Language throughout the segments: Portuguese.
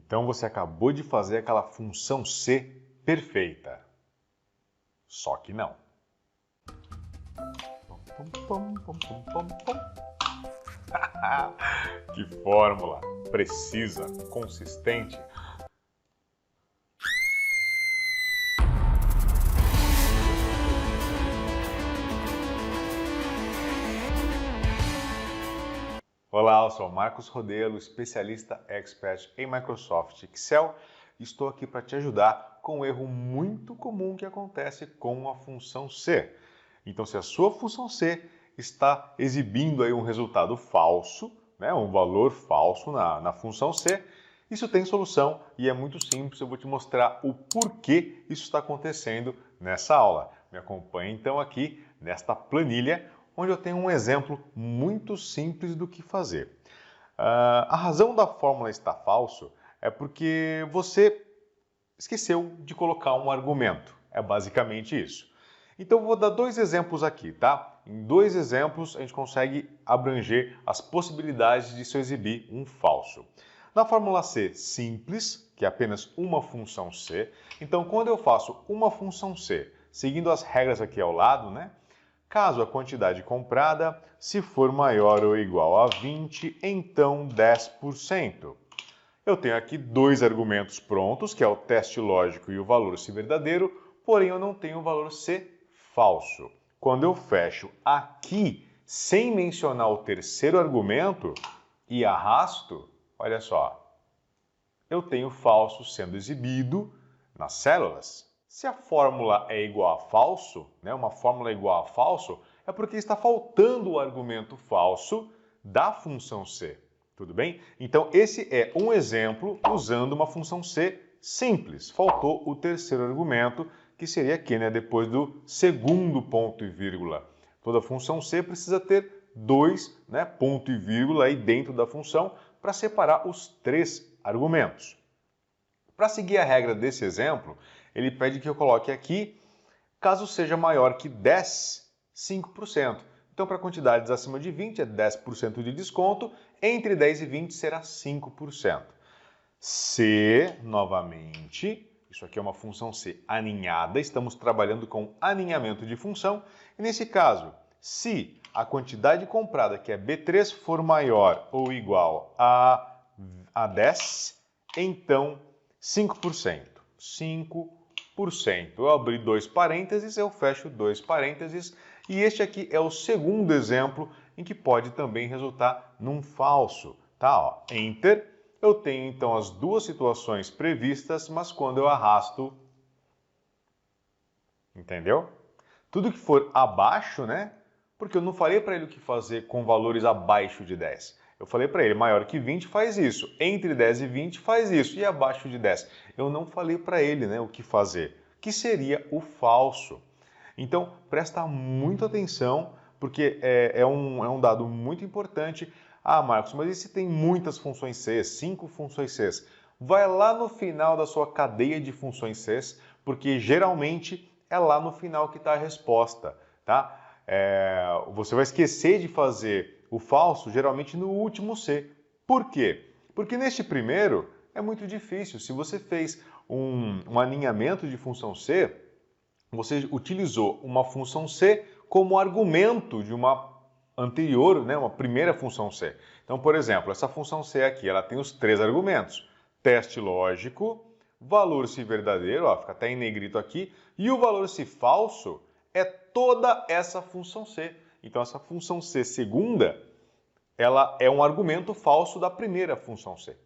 Então você acabou de fazer aquela função C perfeita. Só que não. Que fórmula precisa, consistente. Olá, eu sou Marcos Rodelo, especialista expert em Microsoft Excel. Estou aqui para te ajudar com um erro muito comum que acontece com a função C. Então, se a sua função C está exibindo aí um resultado falso, né, um valor falso na função C, isso tem solução e é muito simples. Eu vou te mostrar o porquê isso está acontecendo nessa aula. Me acompanhe então aqui nesta planilha, onde eu tenho um exemplo muito simples do que fazer. A razão da fórmula estar falso é porque você esqueceu de colocar um argumento. É basicamente isso. Então, eu vou dar dois exemplos aqui, tá? Em dois exemplos, a gente consegue abranger as possibilidades de se exibir um falso. Na fórmula C simples, que é apenas uma função C, então, quando eu faço uma função C, seguindo as regras aqui ao lado, né? Caso a quantidade comprada, se for maior ou igual a 20, então 10%. Eu tenho aqui dois argumentos prontos, que é o teste lógico e o valor se verdadeiro, porém eu não tenho o valor se falso. Quando eu fecho aqui, sem mencionar o terceiro argumento, e arrasto, olha só, eu tenho falso sendo exibido nas células. Se a fórmula é igual a falso, né, uma fórmula é igual a falso, é porque está faltando o argumento falso da função C. Tudo bem? Então, esse é um exemplo usando uma função C simples. Faltou o terceiro argumento, que seria aqui, né, depois do segundo ponto e vírgula. Toda função C precisa ter dois, né, ponto e vírgula aí dentro da função para separar os três argumentos. Para seguir a regra desse exemplo, ele pede que eu coloque aqui, caso seja maior que 10, 5%. Então, para quantidades acima de 20 é 10% de desconto, entre 10 e 20 será 5%. Se, novamente, isso aqui é uma função C aninhada, estamos trabalhando com aninhamento de função, e nesse caso, se a quantidade comprada, que é B3, for maior ou igual a 10, então 5%. 5%. Eu abri dois parênteses, eu fecho dois parênteses, e este aqui é o segundo exemplo em que pode também resultar num falso. Tá? Ó, Enter. Eu tenho então as duas situações previstas, mas quando eu arrasto, entendeu? Tudo que for abaixo, né? Porque eu não falei para ele o que fazer com valores abaixo de 10. Eu falei para ele, maior que 20 faz isso, entre 10 e 20 faz isso, e abaixo de 10. Eu não falei para ele, né, o que fazer, que seria o falso. Então, presta muita atenção, porque é um dado muito importante. Ah, Marcos, mas e se tem muitas funções C, 5 funções C? Vai lá no final da sua cadeia de funções C, porque geralmente é lá no final que está a resposta, tá? Você vai esquecer de fazer o falso geralmente no último C. Por quê? Porque neste primeiro é muito difícil. Se você fez um aninhamento de função C, você utilizou uma função C como argumento de uma anterior, né, uma primeira função C. Então, por exemplo, essa função C aqui, ela tem os três argumentos. Teste lógico, valor se verdadeiro, ó, fica até em negrito aqui, e o valor se falso é toda essa função C. Então, essa função C segunda, ela é um argumento falso da primeira função C.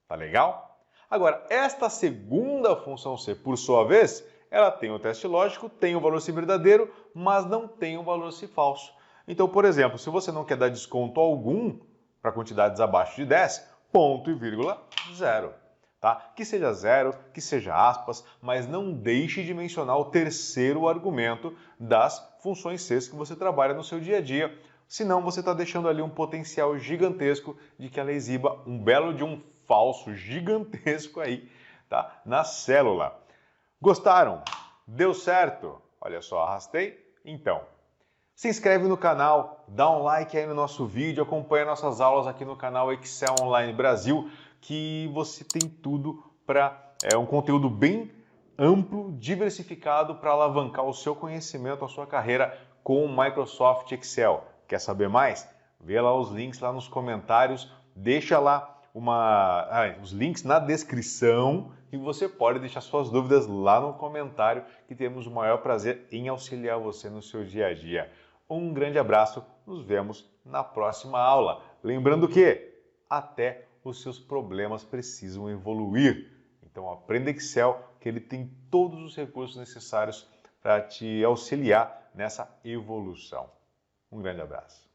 Tá legal? Agora, esta segunda função C, por sua vez, ela tem o teste lógico, tem o valor se verdadeiro, mas não tem o valor se falso. Então, por exemplo, se você não quer dar desconto algum para quantidades abaixo de 10, ponto e vírgula, zero. Tá? Que seja zero, que seja aspas, mas não deixe de mencionar o terceiro argumento das funções C que você trabalha no seu dia a dia. Senão você está deixando ali um potencial gigantesco de que ela exiba um belo de um falso gigantesco aí, tá? Na célula. Gostaram? Deu certo? Olha só, arrastei? Então, se inscreve no canal, dá um like aí no nosso vídeo, acompanha nossas aulas aqui no canal Excel Online Brasil. que você tem tudo para um conteúdo bem amplo, diversificado para alavancar o seu conhecimento, a sua carreira com o Microsoft Excel. Quer saber mais? Vê lá os links lá nos comentários, deixa lá os links na descrição e você pode deixar suas dúvidas lá no comentário, que temos o maior prazer em auxiliar você no seu dia a dia. Um grande abraço, nos vemos na próxima aula. Lembrando que até os seus problemas precisam evoluir. Então aprenda Excel, que ele tem todos os recursos necessários para te auxiliar nessa evolução. Um grande abraço.